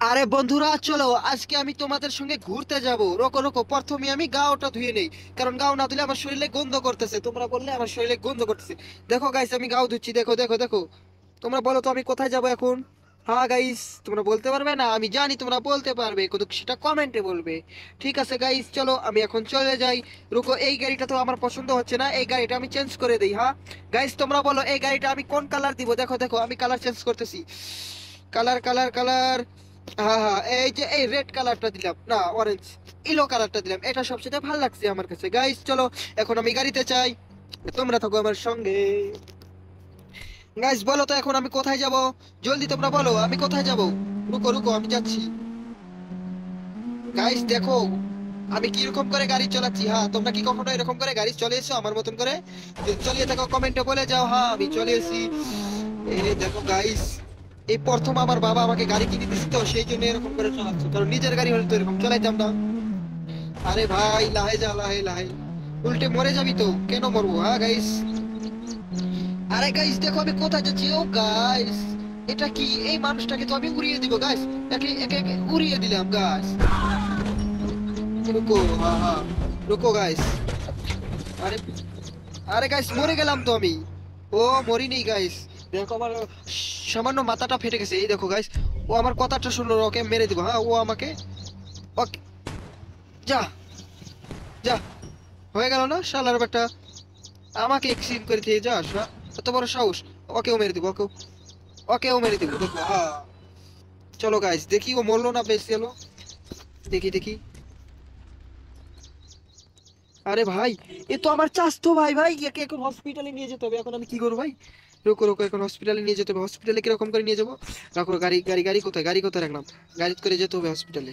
আরে বন্ধুরা, চলো আজকে আমি তোমাদের সঙ্গে ঘুরতে যাব। রোকো রোকো, প্রথমে আমি গাওটা ধুয়ে নেই, কারণ গাও না ধুলে আমার শরীরে গন্ধ করতেছে। তোমরা বললে আমার শরীরে গন্ধ করতেছে। দেখো গাইস, আমি গাও ধুচ্ছি, দেখো দেখো দেখো। তোমরা বলো তো আমি কোথায় যাব এখন? হ্যাঁ গাইস, তোমরা বলতে পারবে না? আমি জানি তোমরা বলতে পারবে, কিন্তু সেটা কমেন্টে বলবে। ঠিক আছে গাইস, চলো আমি এখন চলে যাই। রুকো, এই গাড়িটা তো আমার পছন্দ হচ্ছে না, এই গাড়িটা আমি চেঞ্জ করে দিই। হ্যাঁ গাইস, তোমরা বলো এই গাড়িটা আমি কোন কালার দিব। দেখো দেখো, আমি কালার চেঞ্জ করতেছি। Colour colour colour. হ্যাঁ হ্যাঁ, এই যে এই রেড কালারটা দিলাম, না অরেঞ্জ, ইলো কালারটা দিলাম। এটা সবচেয়ে ভালো লাগছে আমার কাছে। গাইস চলো, এখন আমি গাড়িতে চাই, তোমরা থাকো আমার সঙ্গে। গাইস বলো তো এখন আমি কোথায় যাব? জলদি তোমরা বলো আমি কোথায় যাব। রুকো রুকো, আমি যাচ্ছি। গাইস দেখো আমি কিরকম করে গাড়ি চালাচ্ছি। হ্যাঁ, তোমরা কি কখনো এরকম করে গাড়ি চলিয়েছো আমার মতন করে? যদি চলিয়ে থাকো কমেন্টে বলে যাও, হ্যাঁ আমি চলিয়েছি। এই দেখো গাইস, এই প্রথম আমার বাবা আমাকে গাড়ি কিনে দিচ্ছে, তো সেই জন্য এরকম করে চালাচ্ছি, কারণ নিজের গাড়ি হলে তো এরকম চালাইতাম না। আরে ভাই লাহে যা, লাহে লাহে, উল্টে মরে যাবি তো। কেন মরবো? হ্যাঁ গাইস। আরে গাইস দেখো আমি কোথায় যাচ্ছি। ও গাইস, এটা কি? এই মানুষটাকে তো আমি উড়িয়ে দিব গাইস। একে একে একে উড়িয়ে দিলাম গাইস। রুকো, হ্যাঁ হ্যাঁ, রুকো গাইস। আরে আরে গাইস, মরে গেলাম তো আমি। ও মরিনি গাইস। দেখো আমার সামান্য মাথাটা ফেটে গেছে। এই দেখো গাইস, ও আমার কথাটা শুনলো, ওকে মেরে দিব। হ্যাঁ, ও আমাকে, ওকে, যা যা, হয়ে গেল না শালার বেটা, আমাকে এক্সিড করে দিয়ে যা এত বড় সাহস। ওকেও মেরে দিব, ওকেও, ওকেও মেরে দিব। দেখো, হ্যাঁ। চলো গাইস দেখি ও মরলো না বেঁচে গেল। দেখি দেখি। আরে ভাই, এ তো আমার চাস্তো ভাই। ভাই একে এখন হসপিটালে নিয়ে যেতে হবে। এখন আমি কি করবো ভাই? রোকো রোকো, এখন হসপিটালে নিয়ে যেতে হবে। হসপিটালে কিরকম করে নিয়ে যাবো? রাখো, গাড়ি গাড়ি গাড়ি কোথায়, গাড়ি কোথায় রাখলাম? গাড়ি করে যেতে হবে হসপিটালে।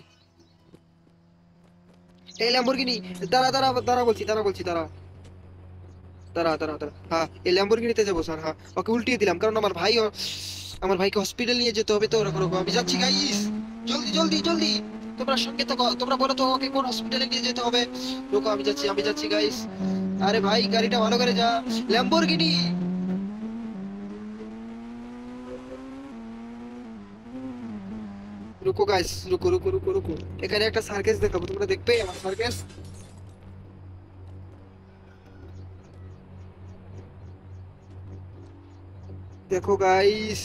এই ল্যাম্বরগিনি, দাঁড়া দাঁড়া দাঁড়া বলছি, দাঁড়া বলছি, দাঁড়া দাঁড়া দাঁড়া দাঁড়া। হ্যাঁ, এই ল্যাম্বরগিনিতে যাবো স্যার। হ্যাঁ, ওকে উল্টিয়ে দিলাম, কারণ আমার ভাই, আমার ভাইকে হসপিটাল নিয়ে যেতে হবে। তো রাখো রাখো, আমি যাচ্ছি গাইস। জলদি জলদি জলদি, তোমরা সঙ্গে তো, তোমরা বলো তো ওকে কোন হসপিটালে নিয়ে যেতে হবে। রুকো, আমি যাচ্ছি গাইস। আরে ভাই গাড়িটা ভালো করে যা, ল্যাম্বরগিনি। রুকো গাইস, রুকো রুকো রুকো রুকো। এখানে একটা সার্কাস দেখাবো, তোমরা দেখবে আমার সার্কাস। দেখো গাইস,